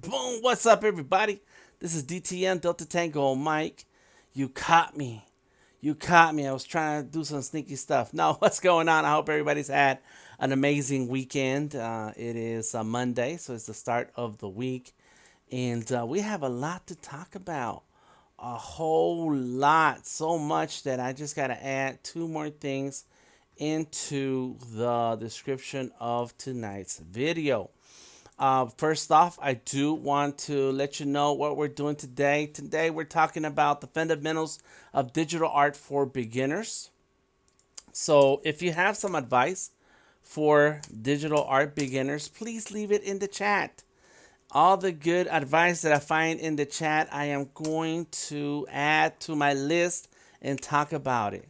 Boom! What's up, everybody? This is DTM Delta Tango Mike. You caught me. You caught me. I was trying to do some sneaky stuff. No, what's going on? I hope everybody's had an amazing weekend. It is Monday, so it's the start of the week. And we have a lot to talk about. A whole lot. So much that I just got to add two more things into the description of tonight's video. First off, I do want to let you know what we're doing today. Today, we're talking about the fundamentals of digital art for beginners. So, if you have some advice for digital art beginners, please leave it in the chat. All the good advice that I find in the chat, I am going to add to my list and talk about it.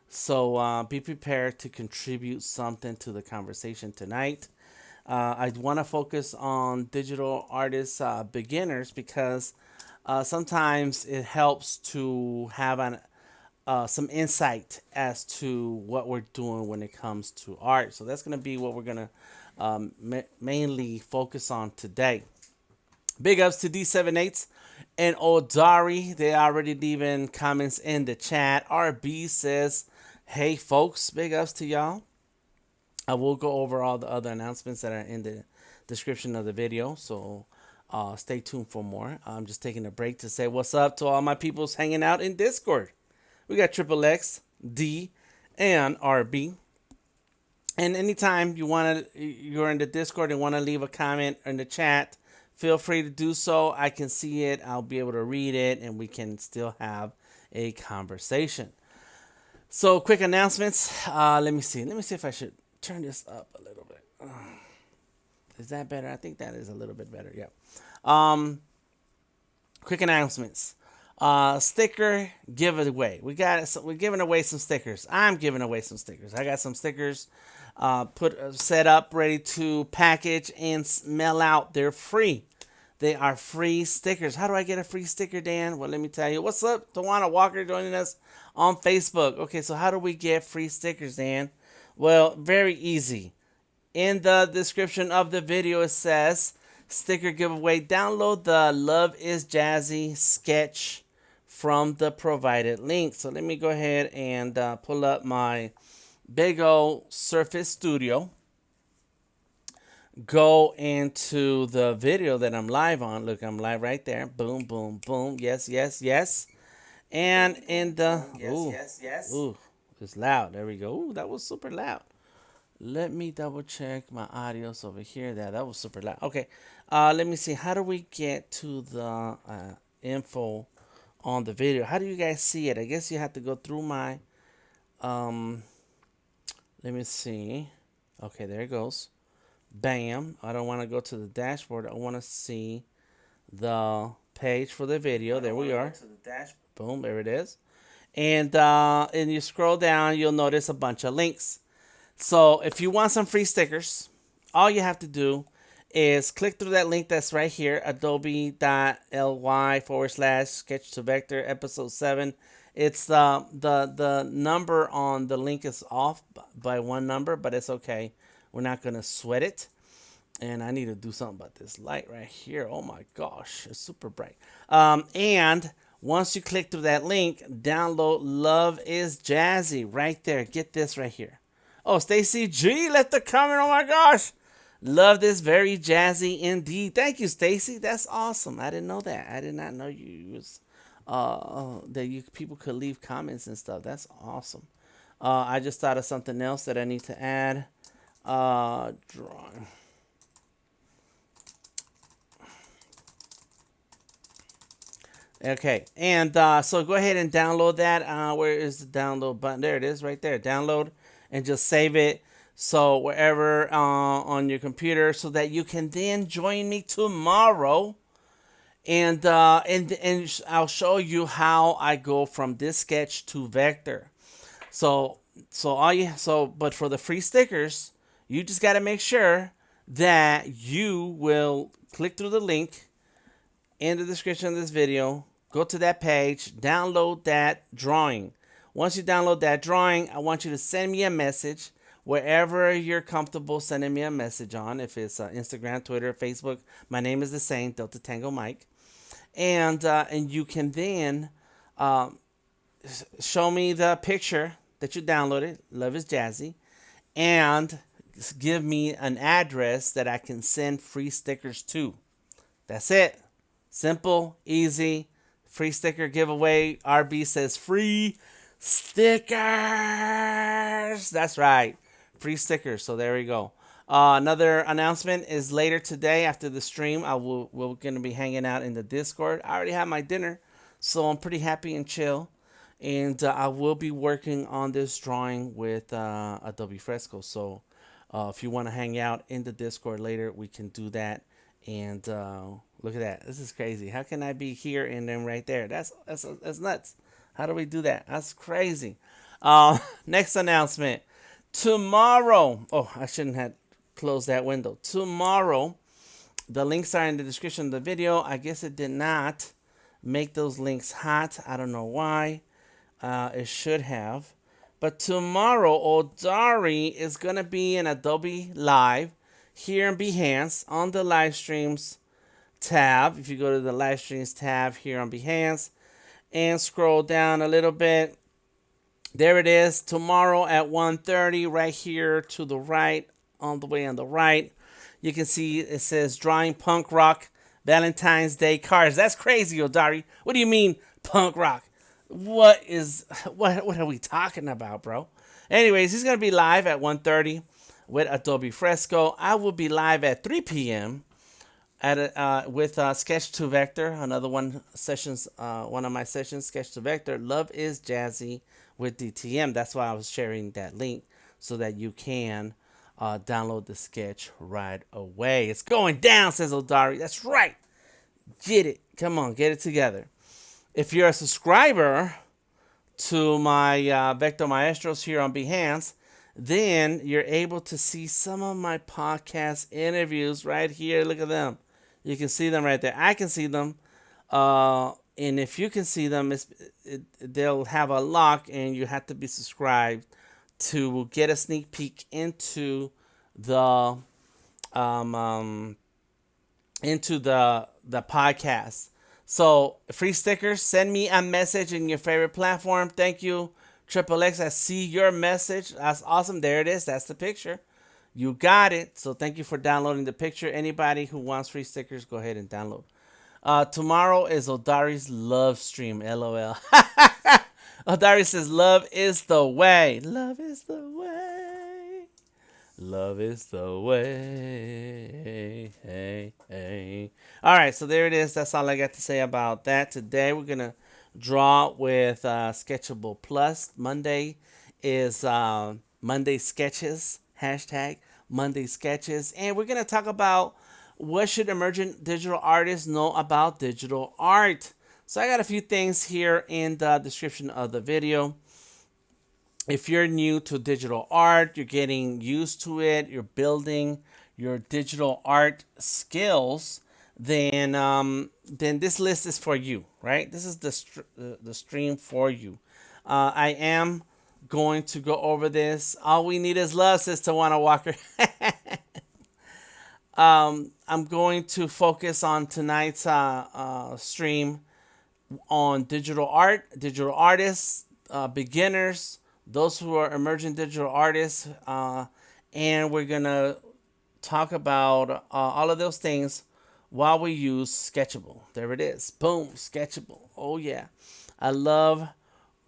So, be prepared to contribute something to the conversation tonight. I want to focus on digital artists beginners because sometimes it helps to have some insight as to what we're doing when it comes to art. So that's going to be what we're going to mainly focus on today. Big ups to D78s and Odari. They already leaving comments in the chat. RB says, hey folks, big ups to y'all. I will go over all the other announcements that are in the description of the video, so stay tuned for more. I'm just taking a break to say what's up to all my peoples hanging out in Discord. We got Triple X, D, and RB. And anytime you're in the Discord and want to leave a comment in the chat, feel free to do so. I can see it. I'll be able to read it, and we can still have a conversation. So, quick announcements. Let me see. Let me see if I should turn this up a little bit. Is that better? I think that is a little bit better. Yeah. Quick announcements. Sticker giveaway. We're giving away some stickers. I'm giving away some stickers. I got some stickers set up, ready to package and mail out. They're free. They are free stickers. How do I get a free sticker, Dan? Well, let me tell you. What's up, Tawana Walker joining us on Facebook. Okay, so how do we get free stickers, Dan? Well, very easy. In the description of the video, it says sticker giveaway. Download the Love is Jazzy sketch from the provided link. So let me go ahead and pull up my big old Surface Studio. Go into the video that I'm live on. Look, I'm live right there. Boom, boom, boom. Yes, yes, yes. And in the... Ooh, it's loud. There we go. Ooh, that was super loud. Let me double check my audios over here. That was super loud. Okay. Let me see. How do we get to the info on the video? How do you guys see it? I guess you have to go through my... let me see. Okay, there it goes. Bam. I don't want to go to the dashboard. I want to see the page for the video. There we are. Boom. There it is. And you scroll down, you'll notice a bunch of links. So if you want some free stickers, all you have to do is click through that link that's right here, adobe.ly/sketch to vector episode 7. It's the number on the link is off by one number, but it's okay. We're not going to sweat it. And I need to do something about this light right here. Oh my gosh, it's super bright. And once you click through that link, download Love is Jazzy right there. Get this right here. Oh, Stacy G left a comment. Oh my gosh. Love this, very jazzy indeed. Thank you, Stacy. That's awesome. I didn't know that. I did not know you was that you people could leave comments and stuff. That's awesome. I just thought of something else that I need to add. Drawing. Okay, and so go ahead and download that. Where is the download button? There it is, right there. Download and just save it. So wherever on your computer, so that you can then join me tomorrow, and I'll show you how I go from this sketch to vector. But for the free stickers, you just got to make sure that you will click through the link in the description of this video. Go to that page, download that drawing. Once you download that drawing, I want you to send me a message wherever you're comfortable sending me a message on. If it's Instagram, Twitter, Facebook, my name is the same, Delta Tango Mike. And you can then um, show me the picture that you downloaded. Love is Jazzy. And give me an address that I can send free stickers to. That's it. Simple, easy. Free sticker giveaway. RB says free stickers. That's right. Free stickers. So there we go. Another announcement is later today after the stream. We're going to be hanging out in the Discord. I already had my dinner, so I'm pretty happy and chill. And I will be working on this drawing with Adobe Fresco. So if you want to hang out in the Discord later, we can do that. And look at that. This is crazy. How can I be here and then right there? That's nuts. How do we do that? That's crazy. Next announcement. Tomorrow. Oh, I shouldn't have closed that window. Tomorrow, the links are in the description of the video. I guess it did not make those links hot. I don't know why. It should have. But tomorrow, Odari is going to be in Adobe Live here in Behance on the live streams tab. If you go to the live streams tab here on Behance and scroll down a little bit, there it is. Tomorrow at 1:30 right here to the right, on the way on the right. You can see it says Drawing Punk Rock Valentine's Day Cards. That's crazy, Odari. What do you mean punk rock? What are we talking about, bro? Anyways, he's going to be live at 1:30 with Adobe Fresco. I will be live at 3 p.m. with Sketch to Vector, another one of my sessions, Sketch to Vector. Love is Jazzy with DTM. That's why I was sharing that link so that you can download the sketch right away. It's going down, says Odari. That's right. Get it. Come on, get it together. If you're a subscriber to my Vector Maestros here on Behance, then you're able to see some of my podcast interviews right here. Look at them. You can see them right there. I can see them. And if you can see them, they'll have a lock, and you have to be subscribed to get a sneak peek into the podcast. So free stickers. Send me a message in your favorite platform. Thank you, Triple X. I see your message. That's awesome. There it is. That's the picture. You got it. So thank you for downloading the picture. Anybody who wants free stickers, go ahead and download. Tomorrow is Odari's love stream. LOL. Odari says, love is the way. Love is the way. Love is the way. Hey, hey. All right, so there it is. That's all I got to say about that. Today we're going to draw with Sketchable Plus. Monday is Monday Sketches. Hashtag Monday Sketches. And we're going to talk about what should emergent digital artists know about digital art. So I got a few things here in the description of the video. If you're new to digital art, you're getting used to it, you're building your digital art skills, then this list is for you, right? This is the stream for you. I am going to go over this. All we need is love, says Tawana Walker. I'm going to focus on tonight's stream on digital art, digital artists, beginners, those who are emerging digital artists, and we're going to talk about all of those things while we use Sketchable. There it is. Boom, Sketchable. Oh, yeah. I love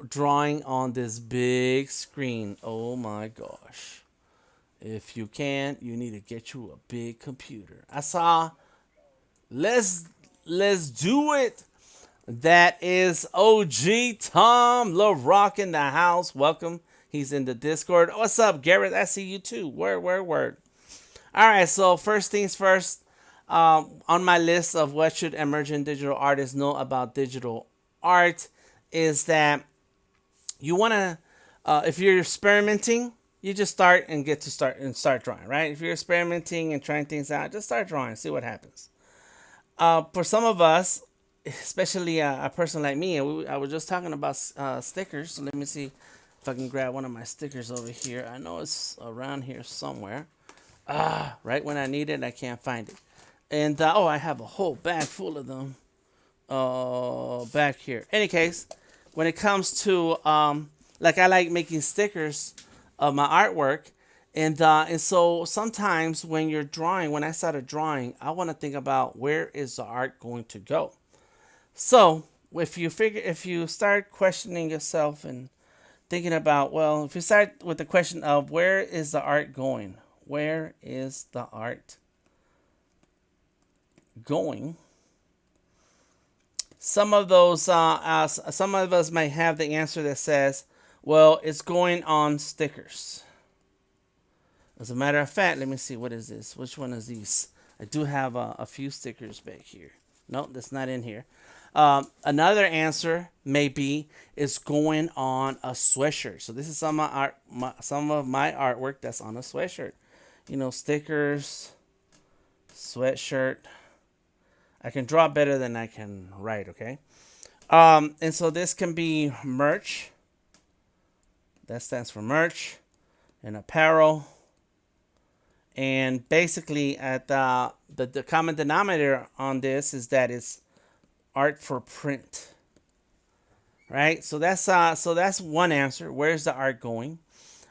drawing on this big screen. Oh, my gosh. If you can, you need to get you a big computer. I saw, let's do it. That is OG Tom LaRock in the house. Welcome. He's in the Discord. What's up, Garrett? I see you too. Word. All right, so first things first. On my list of what should emerging digital artists know about digital art is that you want to, if you're experimenting, you just start drawing, right? If you're experimenting and trying things out, just start drawing, see what happens. For some of us, especially a person like me, I was just talking about stickers. So let me see If I can grab one of my stickers over here. I know it's around here somewhere. Right when I need it, I can't find it. And oh, I have a whole bag full of them. Back here. Any case, when it comes to like I like making stickers of my artwork, and so sometimes when you're drawing, when I started drawing, I want to think about where is the art going to go. So if you start questioning yourself and thinking about, well, if you start with the question of where is the art going, where is the art going? Some of those, some of us might have the answer that says, well, it's going on stickers. As a matter of fact, let me see, what is this? Which one is these? I do have a few stickers back here. No, that's not in here. Another answer may be it's going on a sweatshirt. So this is some of my artwork that's on a sweatshirt. You know, stickers, sweatshirt. I can draw better than I can write, okay? And so this can be merch. That stands for merch and apparel. And basically, at the common denominator on this is that it's art for print, right? So that's one answer. Where's the art going?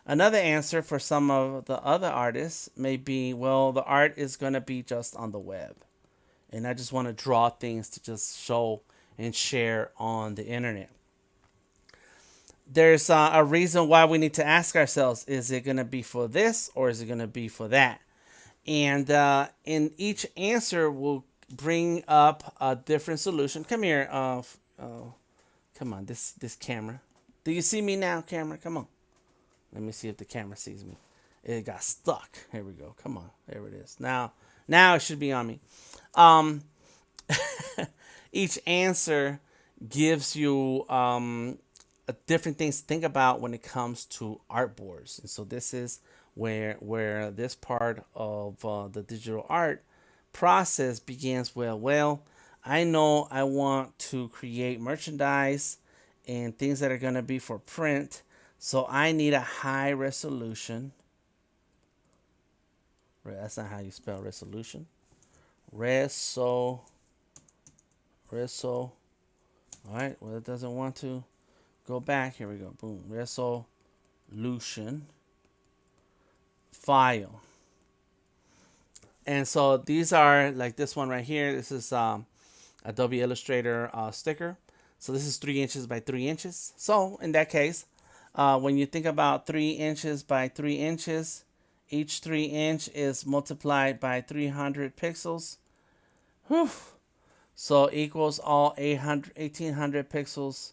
Another answer for some of the other artists may be, well, the art is going to be just on the web. And I just want to draw things to just show and share on the internet. There's a reason why we need to ask ourselves, is it going to be for this or is it going to be for that? And in each answer will bring up a different solution. Come here. Come on, this camera. Do you see me now, camera? Come on. Let me see if the camera sees me. It got stuck. Here we go. Come on. There it is. Now it should be on me. Each answer gives you different things to think about when it comes to artboards. And so this is where this part of the digital art process begins. Well, I know I want to create merchandise and things that are going to be for print. So I need a high resolution. That's not how you spell resolution. All right, well, it doesn't want to go back. Here we go. Boom. Resolution file. And so these are like this one right here. This is Adobe Illustrator sticker. So this is 3 inches by 3 inches. So in that case, when you think about 3 inches by 3 inches, each 3 inch is multiplied by 300 pixels. Whew. So equals all 1800 pixels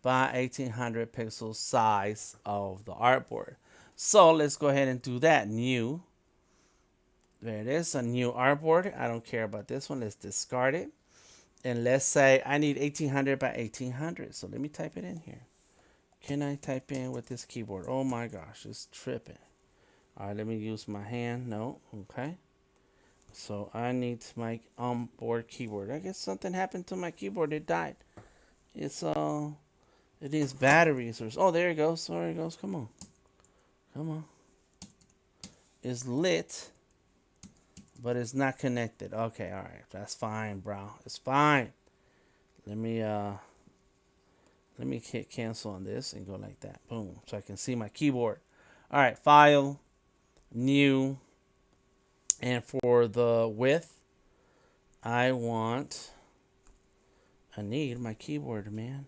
by 1800 pixels size of the artboard. So let's go ahead and do that. New. There it is, a new artboard. I don't care about this one. Let's discard it. And let's say I need 1800 by 1800. So let me type it in here. Can I type in with this keyboard? Oh my gosh, it's tripping. All right, let me use my hand. No, okay. So I need my onboard keyboard. I guess something happened to my keyboard. It died. It needs batteries or oh, there it goes. There it goes. Come on. It's lit, but it's not connected. Okay, all right, that's fine, bro. It's fine. Let me hit cancel on this and go like that. Boom, so I can see my keyboard. All right, file, new. And for the width, I need my keyboard, man.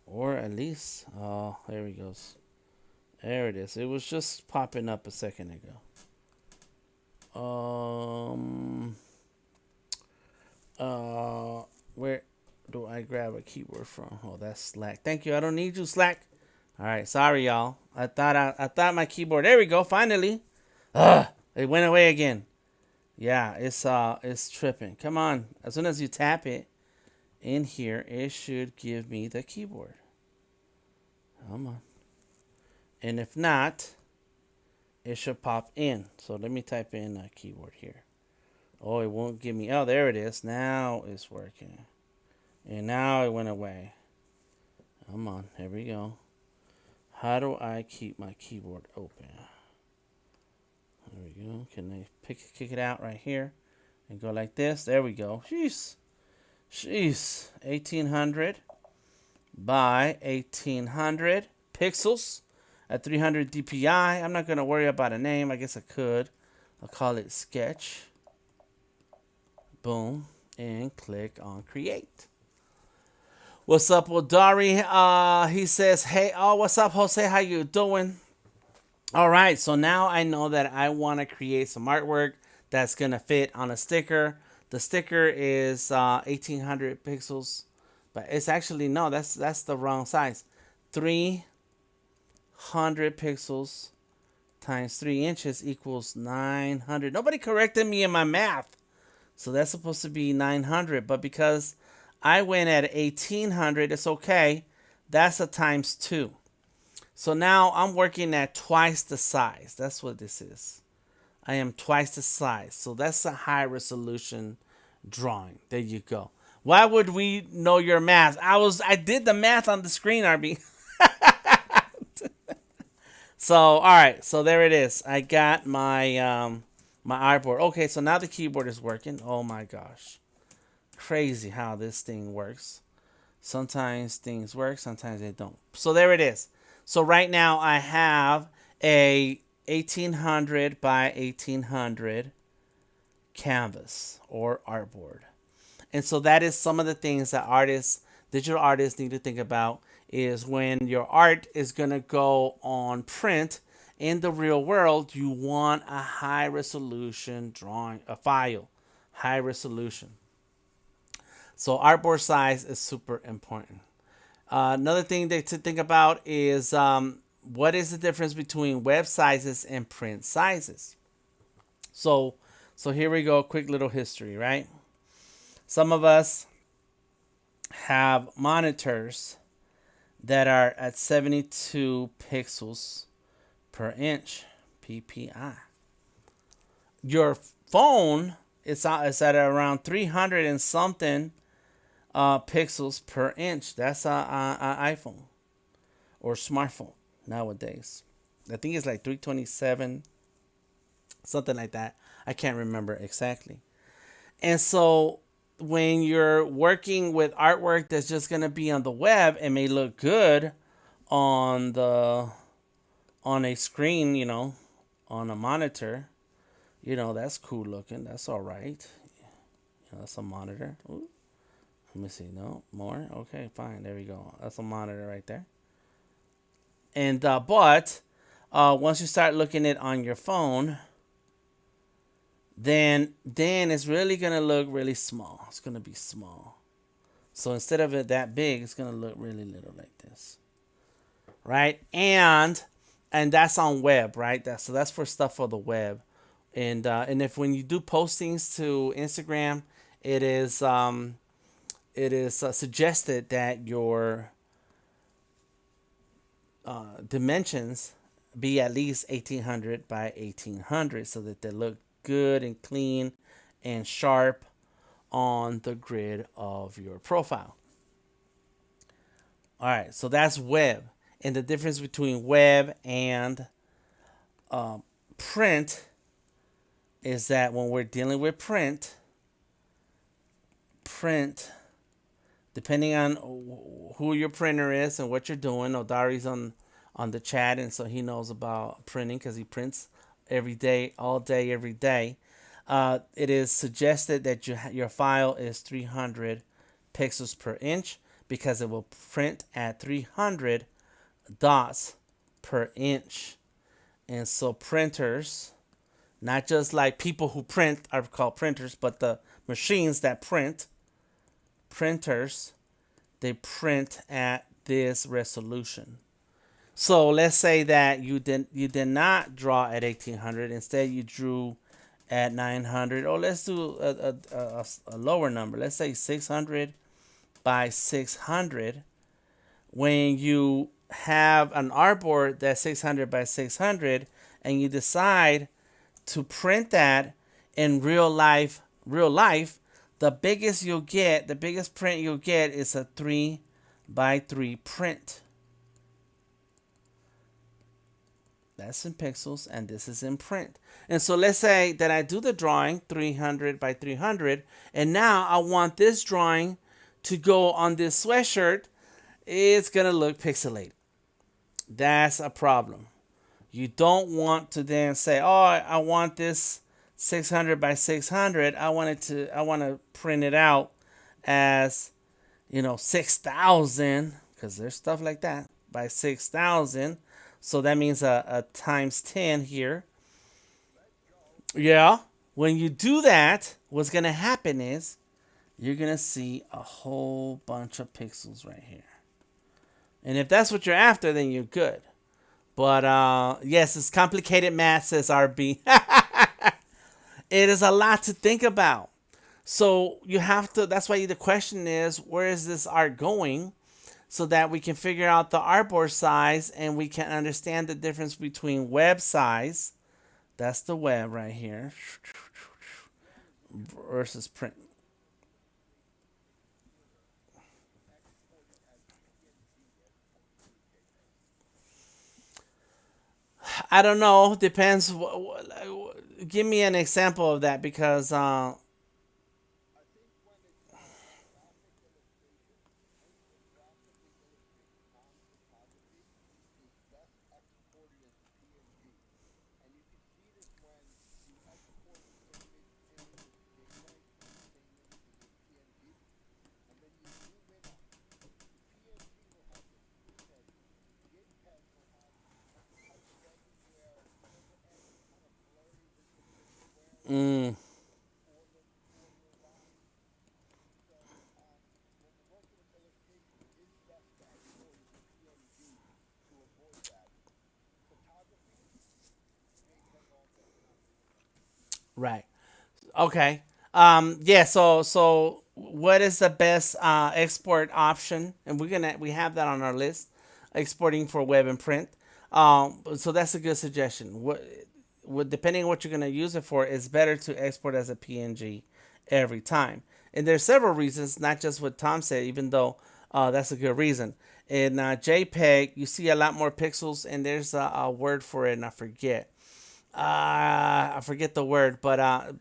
Or at least, oh, there it goes. There it is. It was just popping up a second ago. Where do I grab a keyboard from? Oh, that's Slack. Thank you. I don't need you, Slack. All right, sorry, y'all. I thought my keyboard. There we go. Finally. It went away again. Yeah, it's tripping. Come on. As soon as you tap it in here, it should give me the keyboard. Come on. And if not, it should pop in. So let me type in a keyboard here. Oh, it won't give me. Oh, there it is. Now it's working. And now it went away. Come on. Here we go. How do I keep my keyboard open? There we go. Can I kick it out right here and go like this? There we go. Jeez. 1800 by 1800 pixels at 300 dpi. I'm not going to worry about a name. I guess I could. I'll call it sketch. Boom. And click on create. What's up, Odari? He says, hey, what's up, Jose? How you doing? All right, so now I know that I want to create some artwork that's going to fit on a sticker. The sticker is 1800 pixels, but it's actually, no, that's the wrong size. 300 pixels times 3 inches equals 900. Nobody corrected me in my math. So that's supposed to be 900, but because I went at 1800, it's okay. That's a times 2. So now I'm working at twice the size. That's what this is. I am twice the size. So that's a high resolution drawing. There you go. Why would we know your math? I did the math on the screen, RB. So, all right. So there it is. I got my my artboard. Okay, so now the keyboard is working. Oh my gosh. Crazy how this thing works. Sometimes things work, sometimes they don't. So there it is. So right now I have a 1800 by 1800 canvas or artboard. And so that is some of the things that digital artists need to think about is when your art is going to go on print in the real world, you want a high resolution drawing, a file, high resolution. So artboard size is super important. Another thing to think about is what is the difference between web sizes and print sizes? So here we go, quick little history, right? Some of us have monitors that are at 72 pixels per inch, PPI. Your phone is at around 300 and something pixels per inch. That's an iPhone or smartphone nowadays. I think it's like 327, something like that. I can't remember exactly. And so when you're working with artwork that's just going to be on the web, it may look good on a screen, you know, on a monitor. You know, that's cool looking. That's all right. You know, that's a monitor. Ooh. Let me see. No, more. Okay, fine. There we go. That's a monitor right there. And but once you start looking at it on your phone, then it's really gonna look really small. It's gonna be small. So instead of it that big, it's gonna look really little like this, right? And that's on web, right? That's for stuff for the web. And if when you do postings to Instagram, it is suggested that your dimensions be at least 1800 by 1800 so that they look good and clean and sharp on the grid of your profile. All right, so that's web. And the difference between web and print is that when we're dealing with print, depending on who your printer is and what you're doing, Odari's on the chat, and so he knows about printing because he prints every day, all day, every day. It is suggested that your file is 300 pixels per inch because it will print at 300 dots per inch. And so printers, not just like people who print are called printers, but the machines that print, printers, they print at this resolution. So let's say that you did not draw at 1800. Instead, you drew at 900. Or let's do a lower number. Let's say 600 by 600. When you have an artboard that's 600 by 600, and you decide to print that in real life, the biggest print you'll get is a 3 by 3 print. That's in pixels, and this is in print. And so let's say that I do the drawing 300 by 300, and now I want this drawing to go on this sweatshirt. It's gonna look pixelated. That's a problem. You don't want to then say, "Oh, I want this 600 by 600. I want to print it out as 6,000, because there's stuff like that by 6,000. So that means a times 10 here. Yeah. When you do that, what's going to happen is you're going to see a whole bunch of pixels right here. And if that's what you're after, then you're good. But yes, it's complicated math, says RB. It is a lot to think about. So you have to, that's why the question is, where is this art going? So that we can figure out the artboard size and we can understand the difference between web size, that's the web right here, versus print. I don't know. Depends. Give me an example of that, because mm, right. Okay. Yeah. So what is the best export option? And we have that on our list, exporting for web and print. So that's a good suggestion. Depending on what you're gonna use it for, it's better to export as a PNG every time. And there's several reasons, not just what Tom said, even though that's a good reason. In JPEG, you see a lot more pixels, and there's a word for it, and I forget. I forget the word, but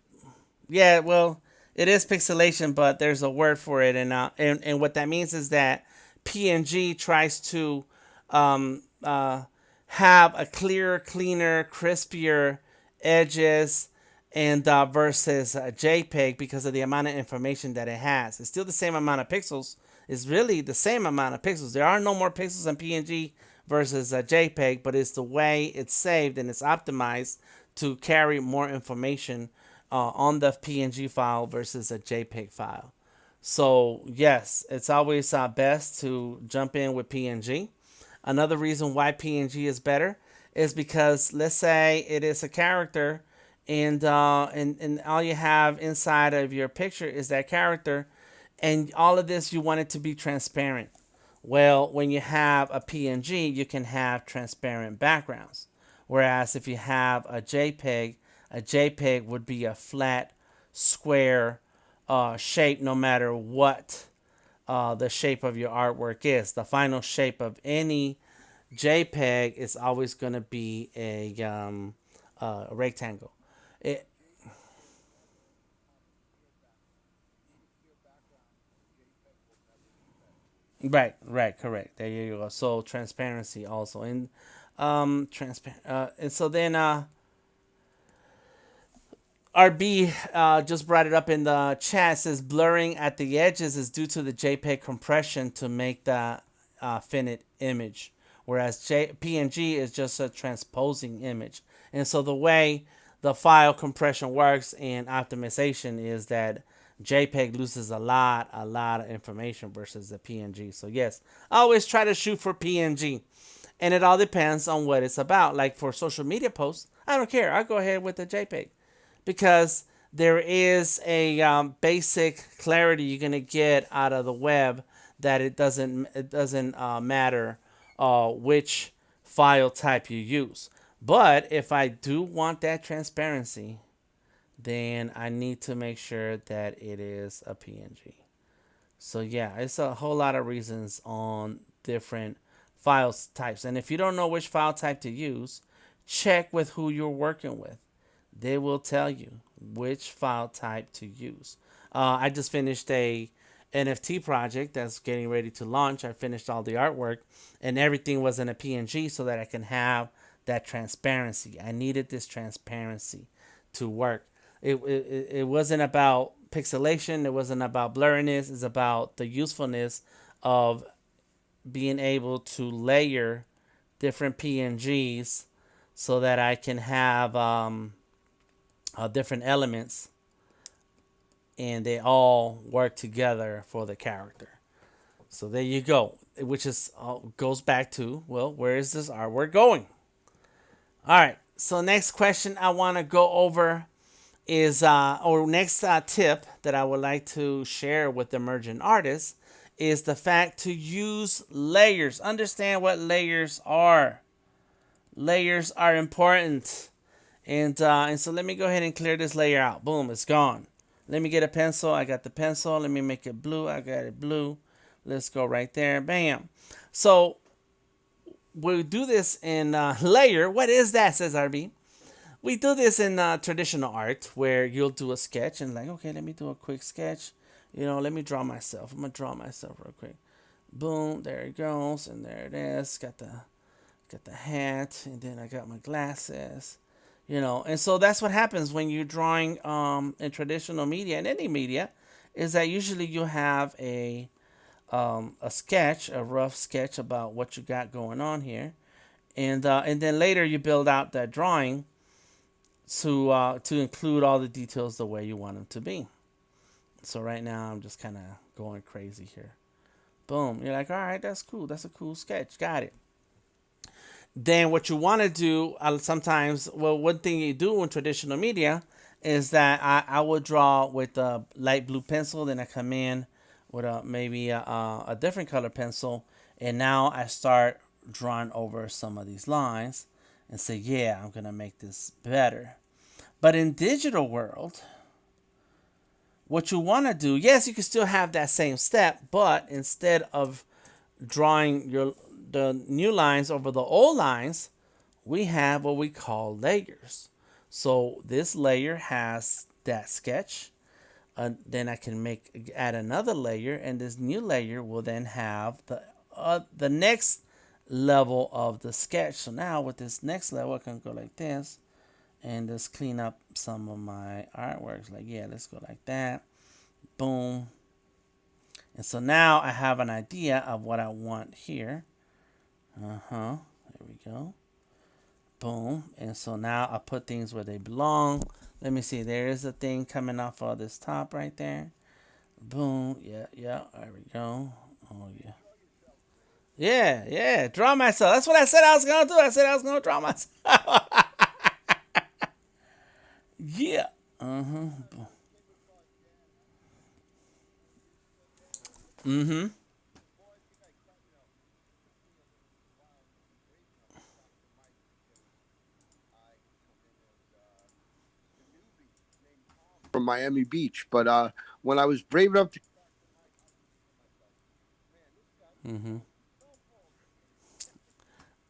yeah, well, it is pixelation, but there's a word for it, and what that means is that PNG tries to um, uh, have a clearer, cleaner, crispier edges, and versus JPEG, because of the amount of information that it has. It's still the same amount of pixels. It's really the same amount of pixels. There are no more pixels in PNG versus JPEG, but it's the way it's saved and it's optimized to carry more information on the PNG file versus a JPEG file. So yes, it's always best to jump in with PNG. Another reason why PNG is better is because, let's say it is a character, and all you have inside of your picture is that character, and all of this you want it to be transparent. Well, when you have a PNG, you can have transparent backgrounds. Whereas if you have a JPEG would be a flat, square shape, no matter what the shape of your artwork is. The final shape of any JPEG is always going to be a rectangle. It, right, correct. There you go. So transparency also, and transparent. And so then RB just brought it up in the chat. It says blurring at the edges is due to the JPEG compression to make the finite image, whereas PNG is just a transposing image. And so the way the file compression works in optimization is that JPEG loses a lot of information versus the PNG. So yes, I always try to shoot for PNG, and it all depends on what it's about. Like for social media posts, I don't care. I go ahead with the JPEG, because there is a basic clarity you're gonna get out of the web, that it doesn't matter which file type you use. But if I do want that transparency, then I need to make sure that it is a PNG. So yeah, it's a whole lot of reasons on different file types. And if you don't know which file type to use, check with who you're working with. They will tell you which file type to use. I just finished a NFT project that's getting ready to launch. I finished all the artwork, and everything was in a PNG so that I can have that transparency. I needed this transparency to work. It wasn't about pixelation. It wasn't about blurriness. It's about the usefulness of being able to layer different PNGs so that I can have different elements and they all work together for the character. So there you go, which is goes back to, well, where is this artwork going? All right, so next question I want to go over is, or next tip that I would like to share with emerging artists is the fact to use layers. Understand what layers are. Layers are important. And so let me go ahead and clear this layer out. Boom, it's gone. Let me get a pencil. I got the pencil. Let me make it blue. I got it blue. Let's go right there. Bam. So we'll do this in layer. What is that, says RB? We do this in traditional art where you'll do a sketch and like, okay, let me do a quick sketch. You know, let me draw myself. I'm going to draw myself real quick. Boom, there it goes. And there it is. Got the hat. And then I got my glasses. You know, and so that's what happens when you're drawing in traditional media, in any media, is that usually you have a sketch, a rough sketch about what you got going on here, and then later you build out that drawing to include all the details the way you want them to be. So right now I'm just kind of going crazy here. Boom, you're like, all right, that's cool. That's a cool sketch. Got it. Then what you want to do sometimes, well, one thing you do in traditional media is that I would draw with a light blue pencil. Then I come in with maybe a different color pencil. And now I start drawing over some of these lines and say, yeah, I'm going to make this better. But in digital world, what you want to do, yes, you can still have that same step, but instead of drawing the new lines over the old lines, we have what we call layers. So this layer has that sketch. Then I can add another layer, and this new layer will then have the next level of the sketch. So now with this next level, I can go like this and just clean up some of my artworks. Like, yeah, let's go like that. Boom. And so now I have an idea of what I want here. There we go. Boom. And so now I put things where they belong. Let me see. There is a thing coming off of this top right there. Boom. Yeah. There we go. Oh, yeah. Yeah. Draw myself. That's what I said I was going to do. I said I was going to draw myself. Yeah. From Miami Beach, but when I was brave enough to,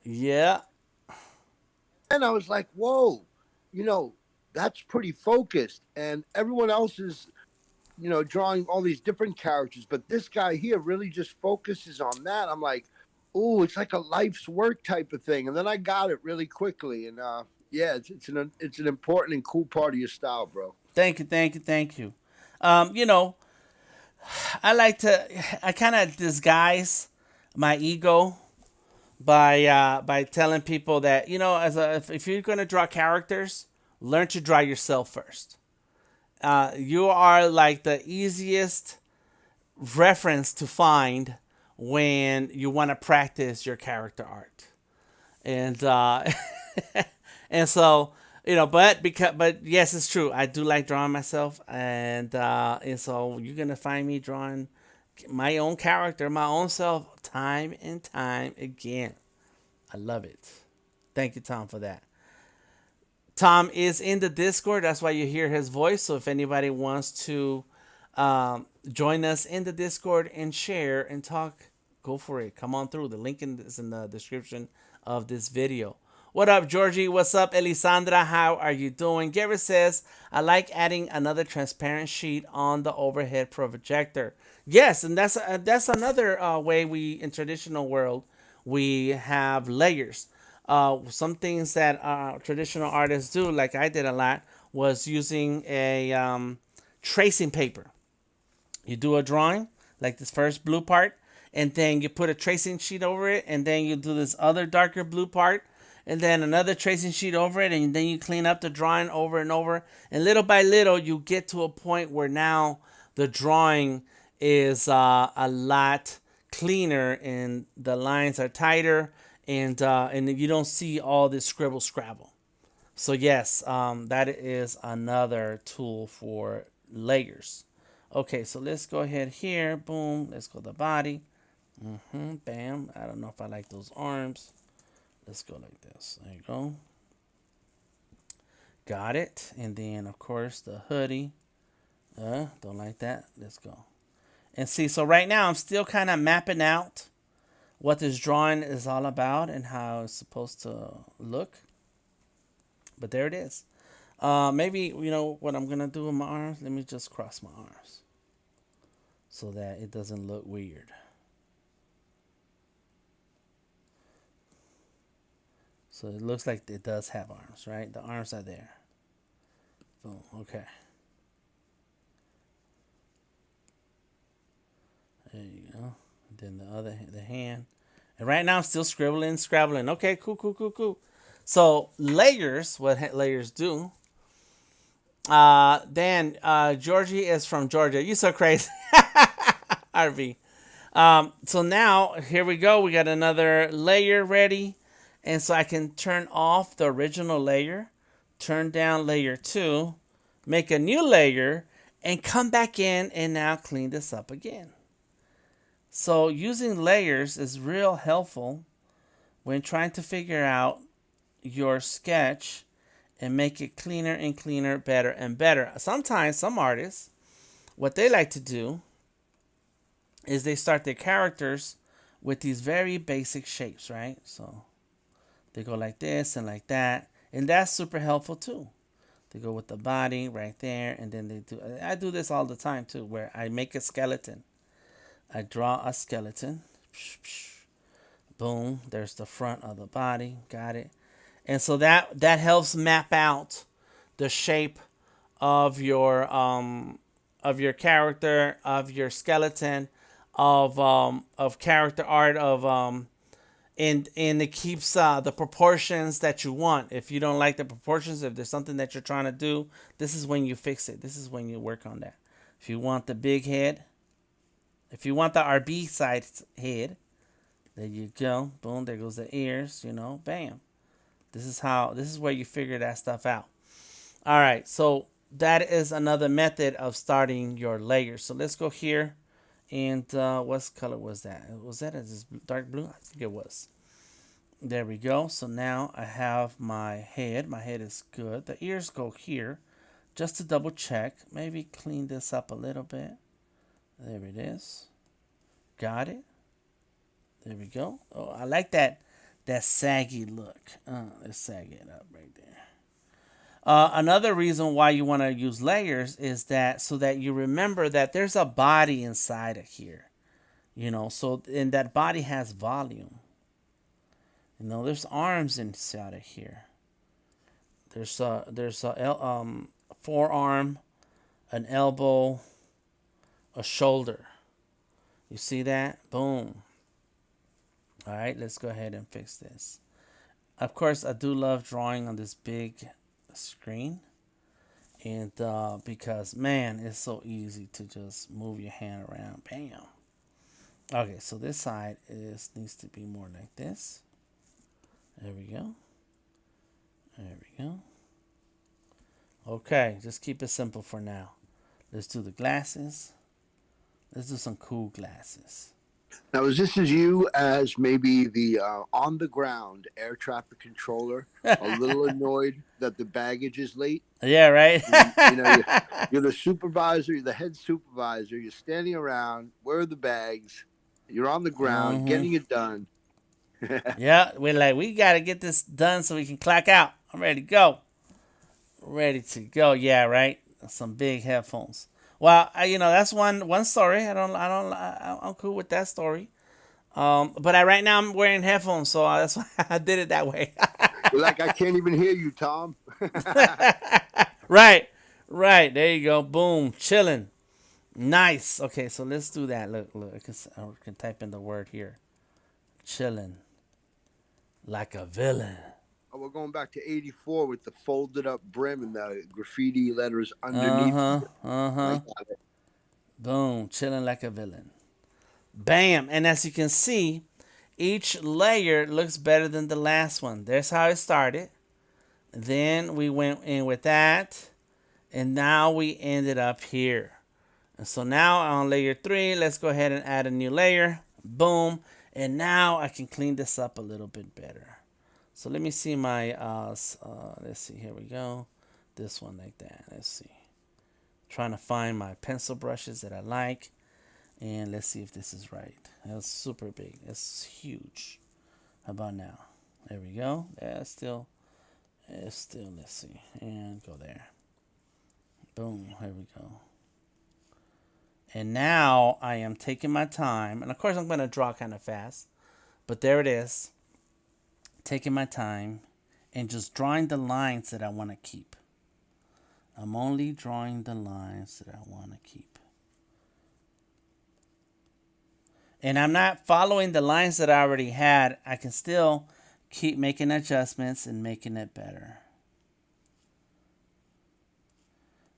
Yeah. and I was like, whoa, that's pretty focused, and everyone else is, drawing all these different characters, but this guy here really just focuses on that. I'm like, oh, it's like a life's work type of thing, and then I got it really quickly, and yeah, it's an important and cool part of your style, bro. Thank you. I kind of disguise my ego by telling people that, if you're going to draw characters, learn to draw yourself first. You are like the easiest reference to find when you want to practice your character art, and and so, but yes, it's true. I do like drawing myself, and so you're gonna find me drawing my own character, my own self, time and time again. I love it. Thank you, Tom, for that. Tom is in the Discord. That's why you hear his voice. So if anybody wants to join us in the Discord and share and talk, go for it. Come on through. The link is in the description of this video. What up, Georgie? What's up, Elisandra? How are you doing? Garrett says, I like adding another transparent sheet on the overhead projector. Yes, and that's another way we, in traditional world, we have layers. Some things that traditional artists do, like I did a lot, was using a tracing paper. You do a drawing, like this first blue part, and then you put a tracing sheet over it, and then you do this other darker blue part, and then another tracing sheet over it, and then you clean up the drawing over and over. And little by little, you get to a point where now the drawing is a lot cleaner, and the lines are tighter, and you don't see all this scribble scrabble. So yes, that is another tool for layers. Okay, so let's go ahead here. Boom. Let's go to the body. Bam. I don't know if I like those arms. Let's go like this. There you go. Got it. And then, of course, the hoodie. Don't like that. Let's go. And see, so right now I'm still kind of mapping out what this drawing is all about and how it's supposed to look. But there it is. Maybe, you know, what I'm going to do with my arms. Let me just cross my arms so that it doesn't look weird. So it looks like it does have arms, right? The arms are there. Boom. Okay. There you go. Then the hand. And right now I'm still scrabbling. Okay, cool. So layers, what layers do. Dan, Georgie is from Georgia. You so crazy. RV. So now, here we go. We got another layer ready. And so I can turn off the original layer, turn down layer 2, make a new layer, and come back in and now clean this up again. So using layers is real helpful when trying to figure out your sketch and make it cleaner and cleaner, better and better. Sometimes some artists, what they like to do is they start their characters with these very basic shapes, right? So they go like this and like that, and that's super helpful too. They go with the body right there, and then they do. I do this all the time too, where I make a skeleton. I draw a skeleton. Boom. There's the front of the body. Got it. And so that helps map out the shape of your character, of your skeleton, of character art, and it keeps the proportions that you want. If you don't like the proportions, if there's something that you're trying to do, this is when you fix it. This is when you work on that. If you want the big head, if you want the RB side head, there you go. Boom, there goes the ears, you know, bam. This is where you figure that stuff out. All right, so that is another method of starting your layers. So let's go here. And what color was that? Was that this dark blue? I think it was. There we go. So now I have my head. My head is good. The ears go here. Just to double check. Maybe clean this up a little bit. There it is. Got it. There we go. Oh, I like that saggy look. Let's sag it up right there. Another reason why you want to use layers is that so that you remember that there's a body inside of here, you know. So and that body has volume. You know, there's arms inside of here. There's a forearm, an elbow, a shoulder. You see that? Boom. All right, let's go ahead and fix this. Of course, I do love drawing on this big screen, and because man, it's so easy to just move your hand around. Bam. Okay, so this side needs to be more like this. There we go. There we go. Okay, just keep it simple for now. Let's do the glasses. Let's do some cool glasses. Now, is this as you as maybe the on the ground air traffic controller, a little annoyed that the baggage is late? Yeah, right. You're the supervisor, you're the head supervisor. You're standing around. Where are the bags? You're on the ground getting it done. Yeah, we're like, we got to get this done so we can clock out. I'm ready to go. Ready to go. Yeah, right. Some big headphones. Well, that's one story. I'm cool with that story. But right now I'm wearing headphones, so that's why I did it that way. You're like, I can't even hear you, Tom. Right, right. There you go. Boom, chilling. Nice. Okay, so let's do that. Look. I can type in the word here. Chilling like a villain. Oh, we're going back to 84 with the folded up brim and the graffiti letters Uh underneath. huh. Uh I huh. got it. Boom, chilling like a villain. Bam. And as you can see, each layer looks better than the last one. There's how it started. Then we went in with that. And now we ended up here. And so now on layer 3, let's go ahead and add a new layer. Boom. And now I can clean this up a little bit better. So let me see my, let's see, here we go. This one like that. Let's see. Trying to find my pencil brushes that I like. And let's see if this is right. That's super big. It's huge. How about now? There we go. It's still, let's see. And go there. Boom. Here we go. And now I am taking my time. And of course, I'm going to draw kind of fast. But there it is. Taking my time and just drawing the lines that I want to keep. I'm only drawing the lines that I want to keep. And I'm not following the lines that I already had. I can still keep making adjustments and making it better.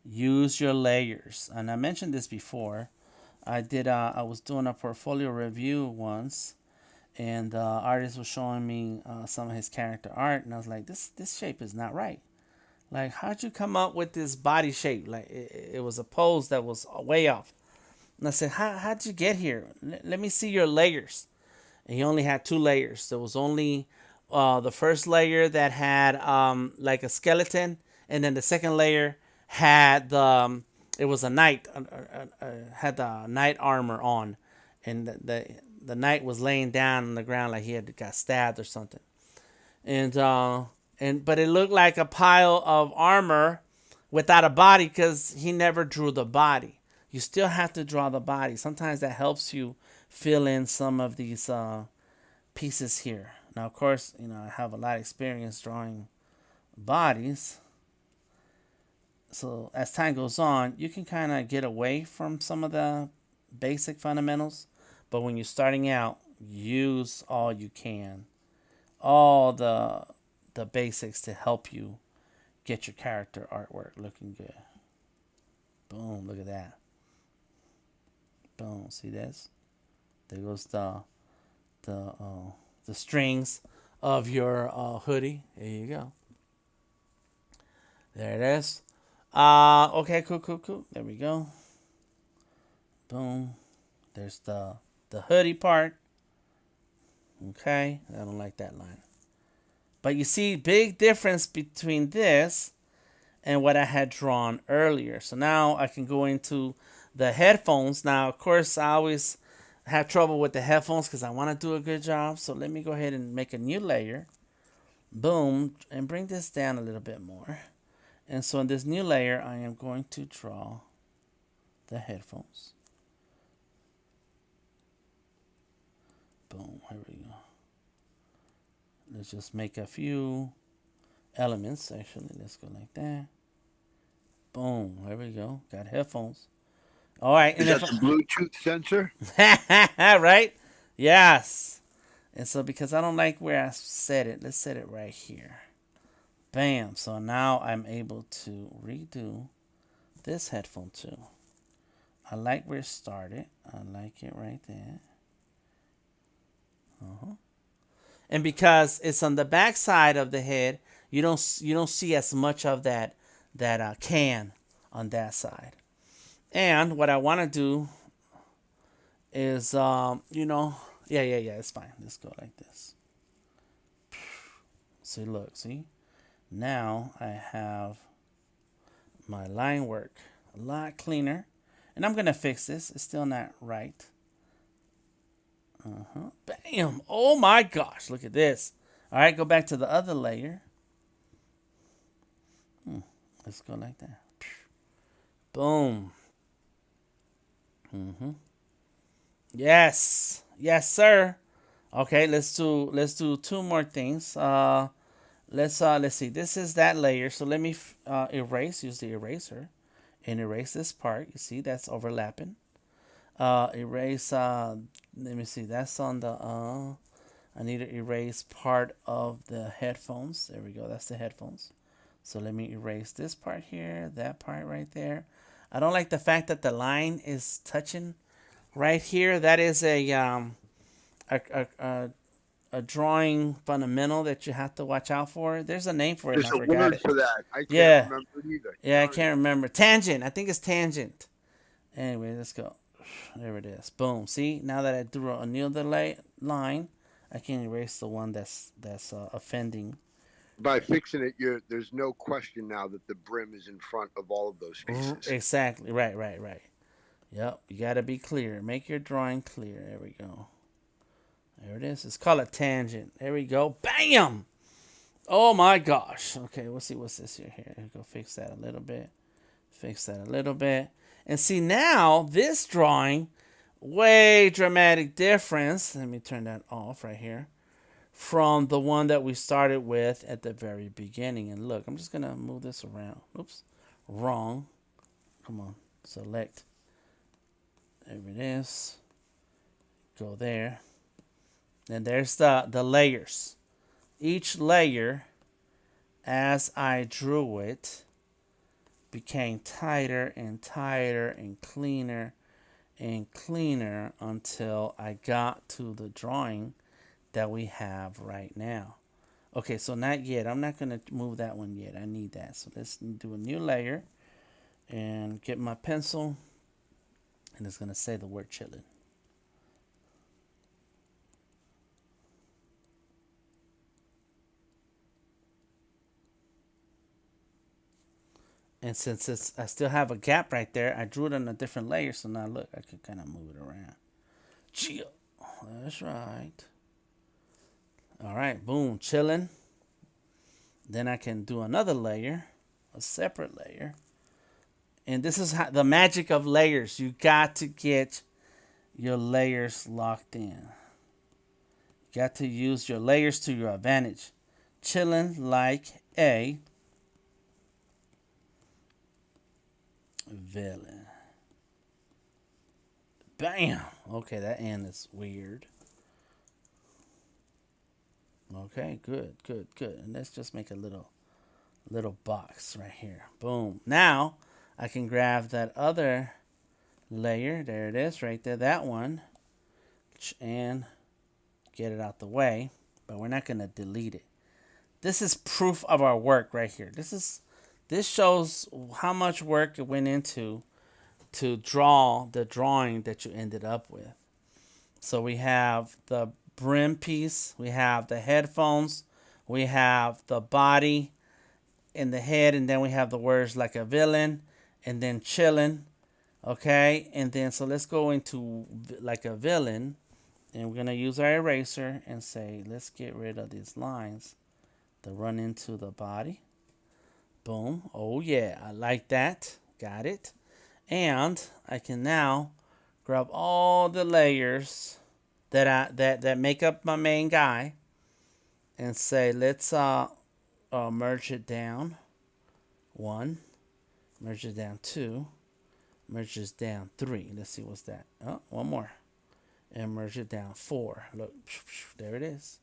Use your layers. And I mentioned this before. I was doing a portfolio review once, and the artist was showing me some of his character art, and I was like, this shape is not right. Like, how'd you come up with this body shape? Like, it was a pose that was way off. And I said, how'd you get here? Let me see your layers. And he only had 2 layers. There was only the first layer that had like a skeleton, and then the second layer had it was a knight, had the knight armor on, and the knight was laying down on the ground like he had got stabbed or something. But it looked like a pile of armor without a body because he never drew the body. You still have to draw the body. Sometimes that helps you fill in some of these pieces here. Now, of course, I have a lot of experience drawing bodies. So as time goes on, you can kind of get away from some of the basic fundamentals. But when you're starting out, use all you can. All the basics to help you get your character artwork looking good. Boom, look at that. Boom, see this? There goes the strings of your hoodie. There you go. There it is. Okay, cool. There we go. Boom. There's the hoodie part. Okay, I don't like that line. But you see, big difference between this and what I had drawn earlier. So now I can go into the headphones. Now, of course, I always have trouble with the headphones because I want to do a good job. So let me go ahead and make a new layer. Boom. And bring this down a little bit more. And so in this new layer, I am going to draw the headphones. Boom. Here we go. Let's just make a few elements. Actually, let's go like that. Boom. There we go. Got headphones. All right. Is that the Bluetooth sensor? Right? Yes. And so because I don't like where I set it, let's set it right here. Bam. So now I'm able to redo this headphone too. I like where it started. I like it right there. And because it's on the back side of the head, you don't see as much of that can on that side. And what I want to do is yeah, it's fine. Let's go like this. See, look, see? Now I have my line work a lot cleaner. And I'm going to fix this. It's still not right. Bam. Oh my gosh. Look at this. All right, go back to the other layer. Let's go like that. Boom. Yes. Yes, sir. Okay, let's do two more things. Let's see. This is that layer. So let me erase. Use the eraser and erase this part. You see that's overlapping. Erase. Let me see. That's on the. I need to erase part of the headphones. There we go. That's the headphones. So let me erase this part here. That part right there. I don't like the fact that the line is touching right here. That is a, a, a drawing fundamental that you have to watch out for. There's a name for it. There's And I a forgot word it. for that. I can't Yeah, remember it either. yeah, I can't remember. Tangent. I think it's tangent. Anyway, let's go. There it is. Boom. See, now that I drew a new line, I can erase the one that's offending. By fixing it, there's no question now that the brim is in front of all of those pieces. Exactly. Right. Yep. You gotta be clear. Make your drawing clear. There we go. There it is. Let's call it tangent. There we go. Bam! Oh my gosh. Okay, we'll see what's this here. Go fix that a little bit. Fix that a little bit. And see now, this drawing, way dramatic difference. Let me turn that off right here. From the one that we started with at the very beginning. And look, I'm just going to move this around. Oops. Wrong. Come on. Select. There it is. Go there. And there's the layers. Each layer, as I drew it, became tighter and tighter and cleaner until I got to the drawing that we have right now. Okay, so not yet. I'm not going to move that one yet. I need that. So let's do a new layer and get my pencil. And it's going to say the word chillin'. And since I still have a gap right there, I drew it on a different layer. So now look, I can kind of move it around. Chill. That's right. All right, boom, chilling. Then I can do another layer, a separate layer. And this is the magic of layers. You got to get your layers locked in. You got to use your layers to your advantage. Chilling like a villain. Bam. Okay, that end is weird. Okay, good. And let's just make a little box right here. Boom. Now I can grab that other layer. There it is, right there. That one, and get it out the way. But we're not gonna delete it. This is proof of our work right here. This shows how much work it went into to draw the drawing that you ended up with. So we have the brim piece, we have the headphones, we have the body in the head, and then we have the words like a villain, and then chillin', okay? And then so let's go into like a villain, and we're gonna use our eraser and say, let's get rid of these lines that run into the body. Boom. Oh yeah, I like that. Got it. And I can now grab all the layers that make up my main guy and say, let's merge it down. 1, merge it down 2, merge it down 3. Let's see what's that. Oh, one more. And merge it down 4. Look, there it is.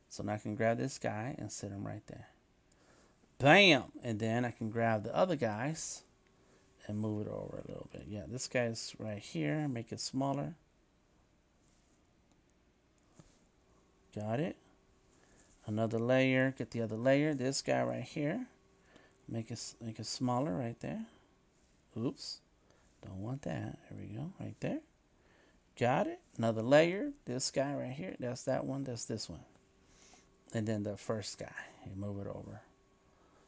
So now I can grab this guy and set him right there. Bam! And then I can grab the other guys and move it over a little bit. Yeah, this guy's right here. Make it smaller. Got it. Another layer. Get the other layer. This guy right here. Make it smaller right there. Oops. Don't want that. There we go. Right there. Got it. Another layer. This guy right here. That's that one. That's this one. And then the first guy. You move it over.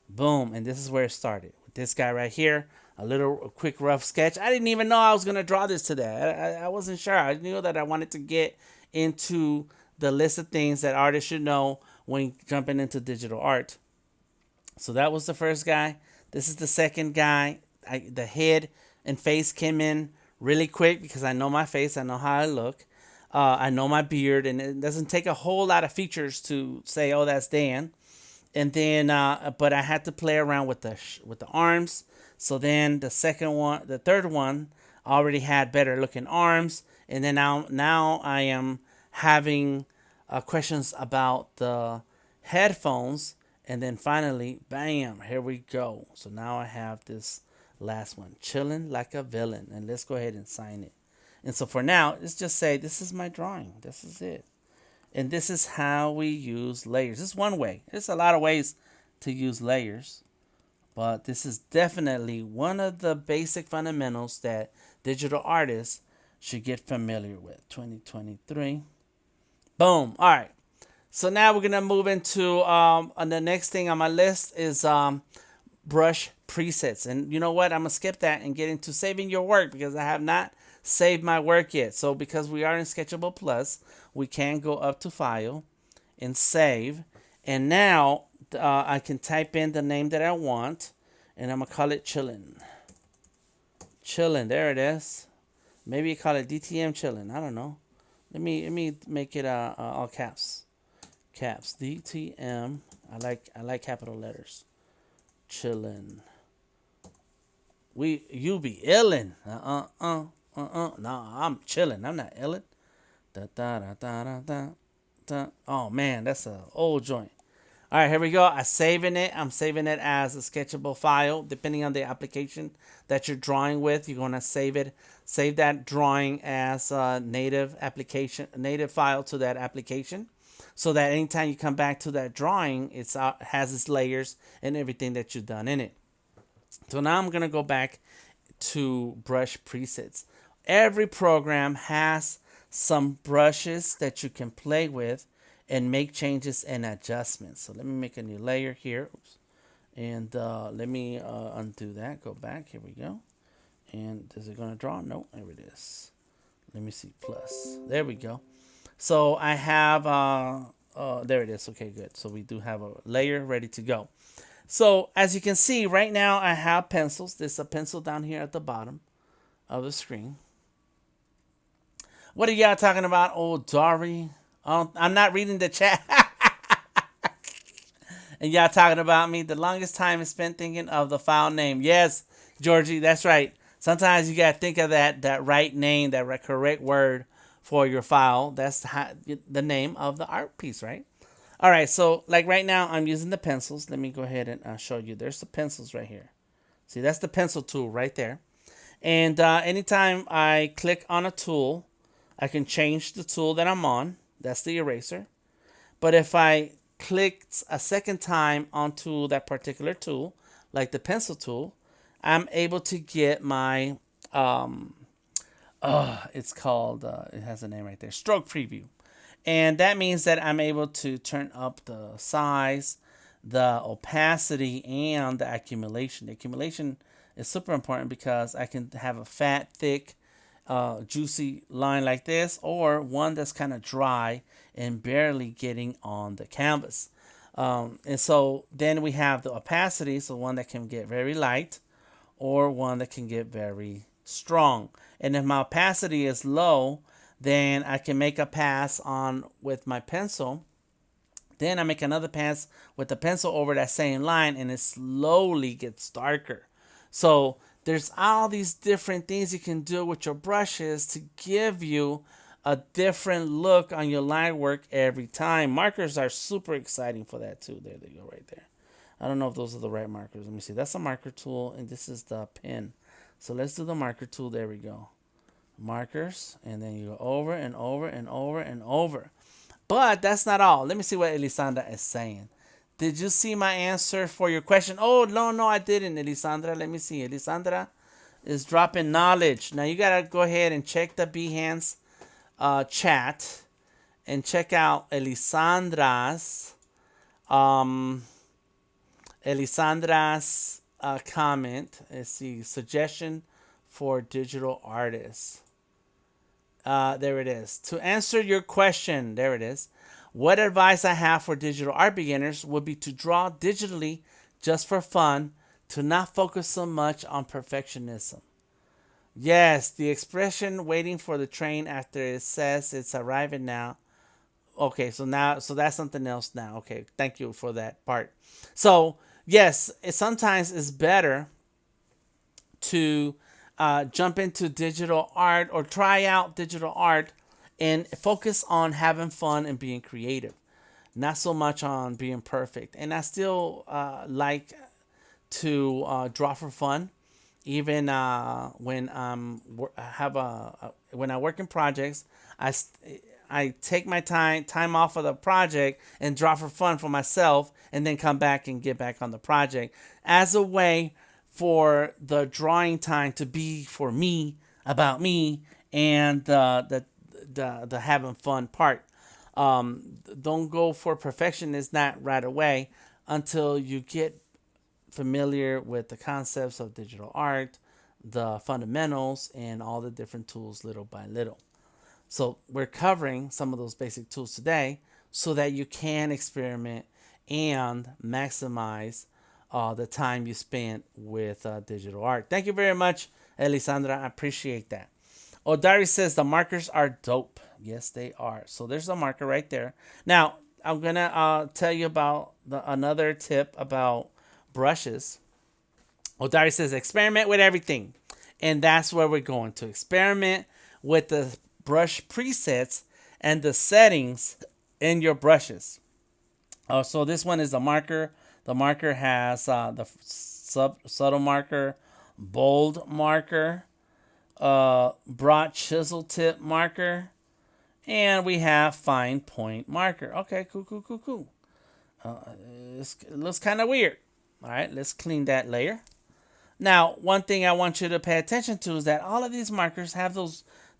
Boom. And this is where it started. With this guy right here. A quick rough sketch. I didn't even know I was going to draw this today. I wasn't sure. I knew that I wanted to get into the list of things that artists should know when jumping into digital art. So that was the first guy. This is the second guy. The head and face came in really quick because I know my face. I know how I look. I know my beard, and it doesn't take a whole lot of features to say, "Oh, that's Dan." And then, but I had to play around with the arms. So then the third one already had better looking arms, and then now I am having questions about the headphones, and then finally, bam, here we go. So now I have this last one, chilling like a villain, and let's go ahead and sign it. And so for now, let's just say this is my drawing. This is it. And this is how we use layers. This is one way. There's a lot of ways to use layers, but this is definitely one of the basic fundamentals that digital artists should get familiar with. 2023. Boom. All right. So now we're going to move into the next thing on my list is brush presets. And you know what? I'm going to skip that and get into saving your work because I have not saved my work yet. So because we are in Sketchable Plus, we can go up to File and Save. And now I can type in the name that I want, and I'm going to call it Chillin'. Chillin', there it is. Maybe you call it DTM Chillin'. I don't know. Let me make it all caps. Caps, DTM. I like capital letters. Chillin'. You be illin'. No, I'm chillin'. I'm not illin'. Da, da, da, da, da, da, da. Oh man, that's an old joint. All right, here we go. I'm saving it. I'm saving it as a sketchable file. Depending on the application that you're drawing with, you're gonna save it. Save that drawing as a native file to that application, so that anytime you come back to that drawing, has its layers and everything that you've done in it. So now I'm gonna go back to brush presets. Every program has some brushes that you can play with and make changes and adjustments. So let me make a new layer here. Oops. And let me undo that. Go back. Here we go. And is it going to draw? No, there it is. Let me see. Plus. There we go. So I have, there it is. Okay, good. So we do have a layer ready to go. So as you can see right now, I have pencils. There's a pencil down here at the bottom of the screen. What are y'all talking about? Oh, Dari. Oh, I'm not reading the chat. And y'all talking about me. The longest time is spent thinking of the file name. Yes, Georgie, that's right. Sometimes you got to think of that right name, that correct word for your file. That's the name of the art piece, right? All right, so like right now, I'm using the pencils. Let me go ahead and show you. There's the pencils right here. See, that's the pencil tool right there. And anytime I click on a tool, I can change the tool that I'm on. That's the eraser. But if I click a second time onto that particular tool, like the pencil tool, I'm able to get my, it's called, it has a name right there, stroke preview. And that means that I'm able to turn up the size, the opacity, and the accumulation. The accumulation is super important because I can have a fat, thick, juicy line like this, or one that's kind of dry and barely getting on the canvas. And so then we have the opacity, so one that can get very light or one that can get very strong. And if my opacity is low, then I can make a pass on with my pencil. Then I make another pass with the pencil over that same line, and it slowly gets darker. So there's all these different things you can do with your brushes to give you a different look on your line work every time. Markers are super exciting for that too. There they go right there. I don't know if those are the right markers. Let me see. That's a marker tool, and this is the pen. So let's do the marker tool. There we go. Markers, and then you go over and over and over and over. But that's not all. Let me see what Elisandra is saying. Did you see my answer for your question? Oh, no, I didn't, Elisandra. Let me see. Elisandra is dropping knowledge. Now, you got to go ahead and check the Behance chat and check out Elisandra's comment. Let's see. Suggestion for digital artists. There it is. To answer your question, there it is. What advice I have for digital art beginners would be to draw digitally just for fun, to not focus so much on perfectionism. Yes, the expression waiting for the train after it says it's arriving now. Okay, so that's something else now. Okay, thank you for that part. So, yes, sometimes it's better to jump into digital art or try out digital art and focus on having fun and being creative, not so much on being perfect. And I still like to draw for fun, even when when I work in projects. I I take my time off of the project and draw for fun for myself, and then come back and get back on the project as a way for the drawing time to be for me, about me, and the having fun part. Don't go for perfection is not right away until you get familiar with the concepts of digital art, the fundamentals, and all the different tools little by little. So we're covering some of those basic tools today so that you can experiment and maximize the time you spend with digital art. Thank you very much, Elisandra. I appreciate that. Odari says the markers are dope. Yes, they are. So there's a marker right there. Now, I'm going to tell you about another tip about brushes. Odari says experiment with everything. And that's where we're going to experiment with the brush presets and the settings in your brushes. So this one is the marker. The marker has the subtle marker, bold marker, broad chisel tip marker, and we have fine point marker. Okay, cool. It looks kind of weird. All right, let's clean that layer. Now, one thing I want you to pay attention to is that all of these markers have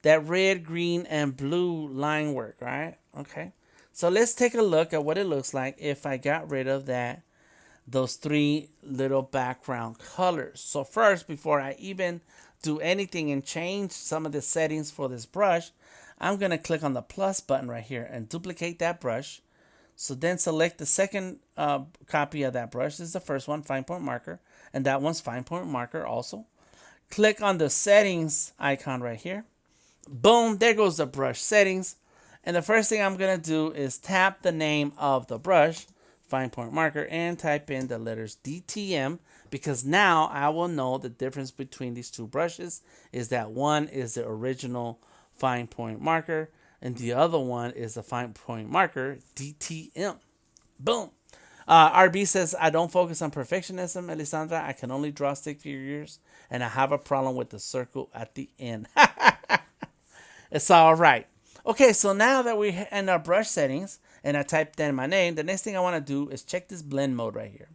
that red, green, and blue line work, right? Okay. So let's take a look at what it looks like if I got rid of those three little background colors. So first, before I even do anything and change some of the settings for this brush, I'm going to click on the plus button right here and duplicate that brush. So then select the second copy of that brush. This is the first one, fine point marker. And that one's fine point marker also. Click on the settings icon right here. Boom, there goes the brush settings. And the first thing I'm going to do is tap the name of the brush, fine point marker, and type in the letters DTM, because now I will know the difference between these two brushes is that one is the original fine point marker and the other one is the fine point marker DTM. Boom. RB says, I don't focus on perfectionism, Elisandra. I can only draw stick figures, and I have a problem with the circle at the end. It's all right. Okay, so now that we're in our brush settings, and I typed in my name, the next thing I want to do is check this blend mode right here.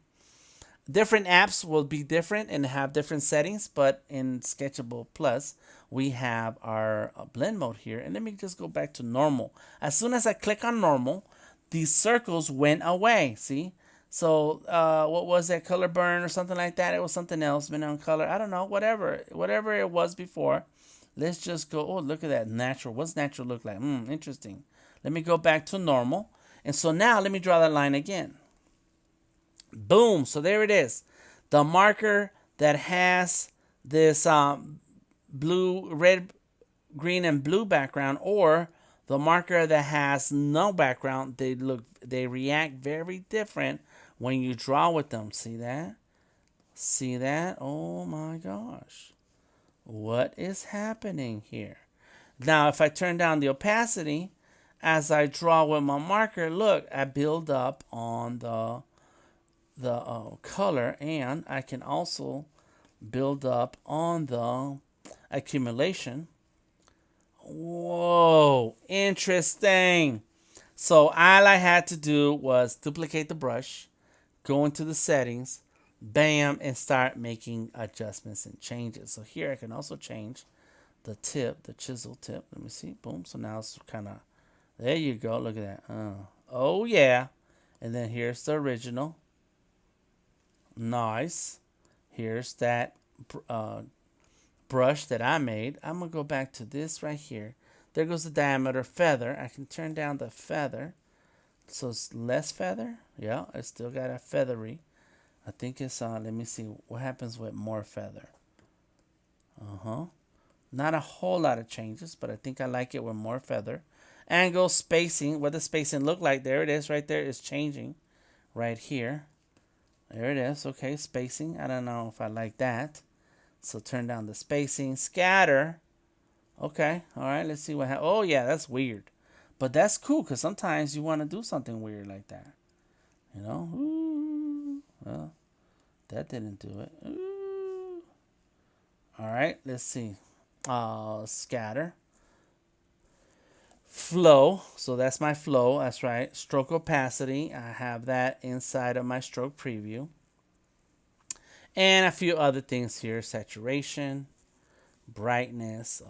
Different apps will be different and have different settings, but in Sketchable Plus, we have our blend mode here. And let me just go back to normal. As soon as I click on normal, these circles went away. See? So what was that, color burn or something like that? It was something else, been on color. I don't know, whatever it was before. Let's just go. Oh, look at that natural. What's natural look like? Interesting. Let me go back to normal. And so now let me draw that line again. Boom. So there it is. The marker that has this blue, red, green, and blue background, or the marker that has no background, they react very different when you draw with them. See that? See that? Oh my gosh. What is happening here? Now, if I turn down the opacity, as I draw with my marker, look, I build up on the color, and I can also build up on the accumulation. Whoa, interesting. So all I had to do was duplicate the brush, go into the settings, bam, and start making adjustments and changes. So here I can also change the tip, the chisel tip. Let me see. Boom. So now it's kind of, there you go. Look at that. Oh, yeah. And then here's the original. Nice. Here's that brush that I made. I'm going to go back to this right here. There goes the diameter. Feather. I can turn down the feather. So it's less feather. Yeah, it's still got a feathery. I think it's let me see what happens with more feather. Not a whole lot of changes, but I think I like it with more feather. Angle, spacing. What does spacing look like? There it is right there. It's changing right here. There it is. Okay, spacing. I don't know if I like that. So turn down the spacing. Scatter. Okay, all right. Let's see what happens. Oh, yeah, that's weird. But that's cool because sometimes you want to do something weird like that. You know? Ooh. Well, that didn't do it. Ooh. All right, let's see. Scatter. Flow. So that's my flow. That's right. Stroke opacity. I have that inside of my stroke preview. And a few other things here. Saturation. Brightness.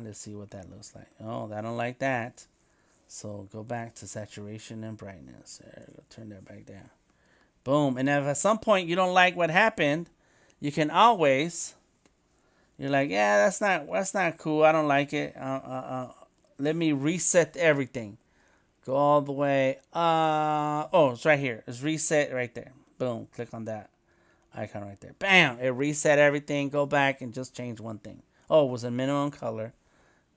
Let's see what that looks like. Oh, I don't like that. So go back to saturation and brightness. There, go turn that back down. Boom. And if at some point you don't like what happened, you can always, you're like, yeah, that's not cool. I don't like it. Let me reset everything. Go all the way. Oh, it's right here. It's reset right there. Boom. Click on that icon right there. Bam. It reset everything. Go back and just change one thing. Oh, it was a minimum color.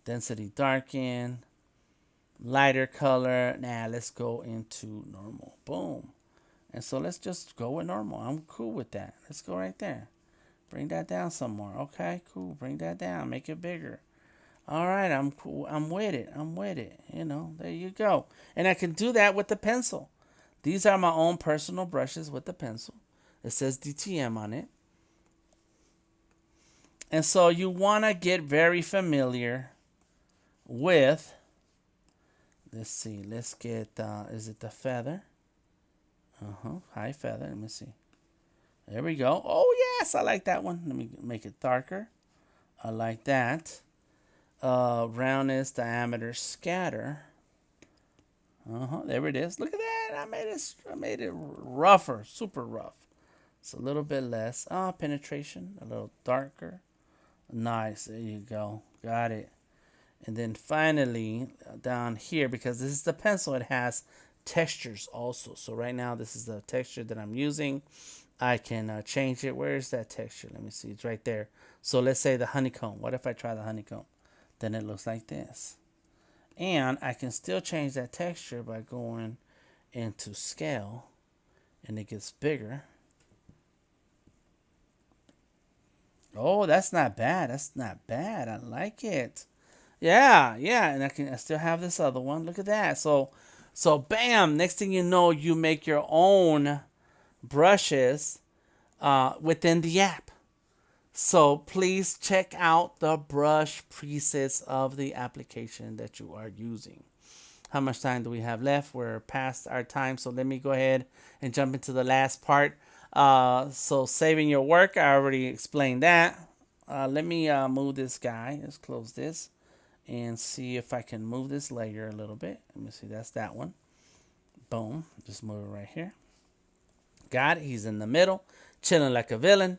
Density darken. Lighter color. Now let's go into normal. Boom. And so let's just go with normal. I'm cool with that. Let's go right there. Bring that down some more. Okay, cool. Bring that down. Make it bigger. All right, I'm cool. I'm with it. I'm with it. You know, there you go. And I can do that with the pencil. These are my own personal brushes with the pencil. It says DTM on it. And so you want to get very familiar with, let's see, let's get, is it the feather? High feather. Let me see. There we go. Oh, yes, I like that one. Let me make it darker. I like that. Roundness, diameter, scatter. There it is. Look at that. I made it rougher, super rough. It's a little bit less. Penetration, a little darker. Nice. There you go. Got it. And then finally, down here, because this is the pencil, it has textures also. So right now, this is the texture that I'm using. I can change it. Where is that texture? Let me see. It's right there. So let's say the honeycomb. What if I try the honeycomb? Then it looks like this. And I can still change that texture by going into scale. And it gets bigger. Oh, that's not bad. That's not bad. I like it. Yeah. And I still have this other one. Look at that. So bam. Next thing you know, you make your own brushes within the app. So please check out the brush presets of the application that you are using. How much time do we have left? We're past our time, so let me go ahead and jump into the last part. So saving your work, I already explained that. Let me move this guy. Let's close this and see if I can move this layer a little bit. Let me see, that's that one. Boom, just move it right here. Got it, he's in the middle, chilling like a villain.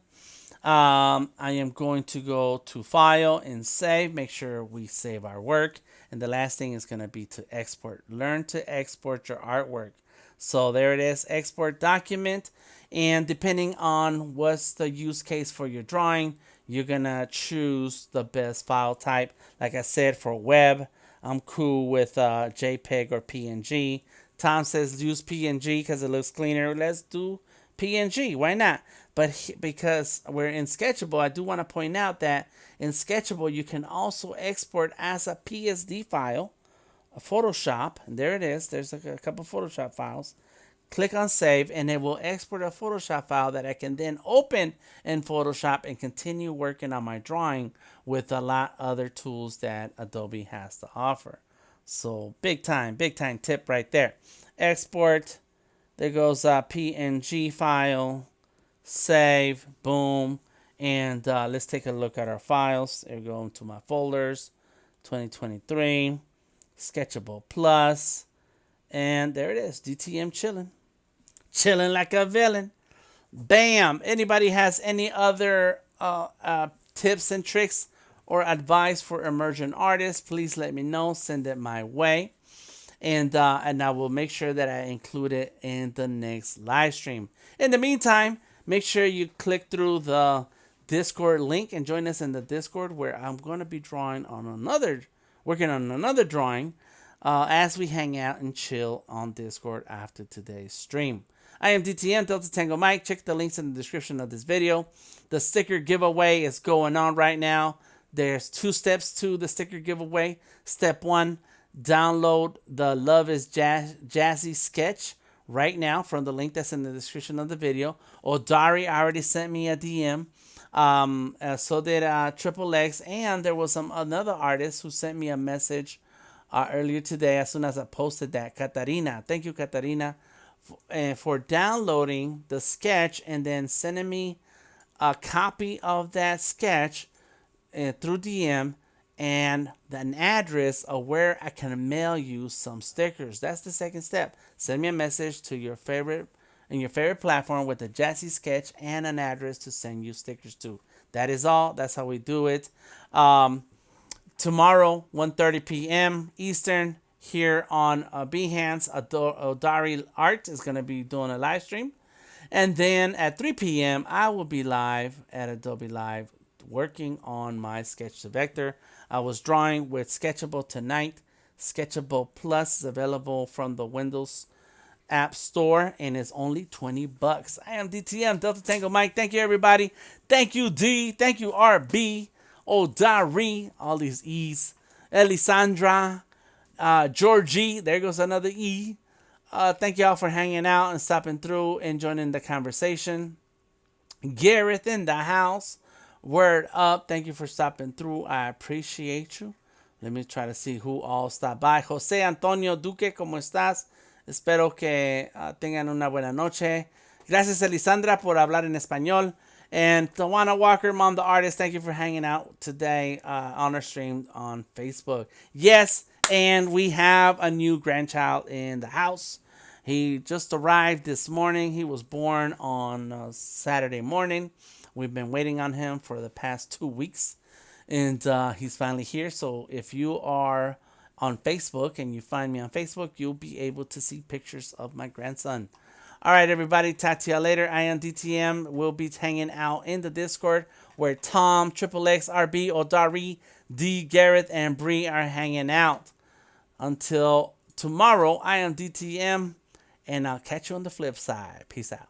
I am going to go to File and Save. Make sure we save our work. And the last thing is going to be to export. Learn to export your artwork. So there it is, export document. And depending on what's the use case for your drawing, you're going to choose the best file type. Like I said, for web, I'm cool with JPEG or PNG. Tom says use PNG because it looks cleaner. Let's do PNG. Why not? But because we're in Sketchable, I do want to point out that in Sketchable, you can also export as a PSD file, a Photoshop. And there it is. There's a couple Photoshop files. Click on Save, and it will export a Photoshop file that I can then open in Photoshop and continue working on my drawing with a lot other tools that Adobe has to offer. So big time tip right there. Export. There goes a PNG file. Save, boom, and let's take a look at our files. There we go into my folders, 2023, Sketchable Plus, and there it is, DTM chilling like a villain. Bam! Anybody has any other tips and tricks or advice for emerging artists, please let me know. Send it my way. And I will make sure that I include it in the next live stream. In the meantime, make sure you click through the Discord link and join us in the Discord, where I'm going to be working on another drawing as we hang out and chill on Discord after today's stream. I am DTM, Delta Tango Mike. Check the links in the description of this video. The sticker giveaway is going on right now. There's 2 steps to the sticker giveaway. Step 1, download the Love is Jazzy sketch right now from the link that's in the description of the video. Odari already sent me a DM. So did Triple X, and there was another artist who sent me a message earlier today as soon as I posted that. Katarina. Thank you, Katarina, for downloading the sketch and then sending me a copy of that sketch through DM and an address of where I can mail you some stickers. That's the second step. Send me a message to your favorite platform with a Jazzy sketch and an address to send you stickers to. That is all. That's how we do it. Tomorrow, 1:30 p.m. Eastern, here on Behance, Odari Art is going to be doing a live stream. And then at 3 p.m., I will be live at Adobe Live working on my sketch to vector. I was drawing with Sketchable tonight. Sketchable Plus is available from the Windows App Store and it's only $20. I am DTM, Delta Tango Mike. Thank you, everybody. Thank you, D. Thank you, RB. Dari. All these E's. Elisandra. Georgie. There goes another E. Thank you all for hanging out and stopping through and joining the conversation. Gareth in the house. Word up. Thank you for stopping through. I appreciate you. Let me try to see who all stopped by. Jose Antonio Duque, ¿cómo estás? Espero que tengan una buena noche. Gracias, Elisandra, por hablar en español. And Tawana Walker, Mom the Artist, thank you for hanging out today on our stream on Facebook. Yes, and we have a new grandchild in the house. He just arrived this morning. He was born on Saturday morning. We've been waiting on him for the past 2 weeks. And he's finally here. So if you are on Facebook and you find me on Facebook, you'll be able to see pictures of my grandson. All right, everybody. Talk to y'all later. I am DTM. We'll be hanging out in the Discord where Tom, Triple X, RB, Odari, D, Gareth, and Bree are hanging out. Until tomorrow, I am DTM, and I'll catch you on the flip side. Peace out.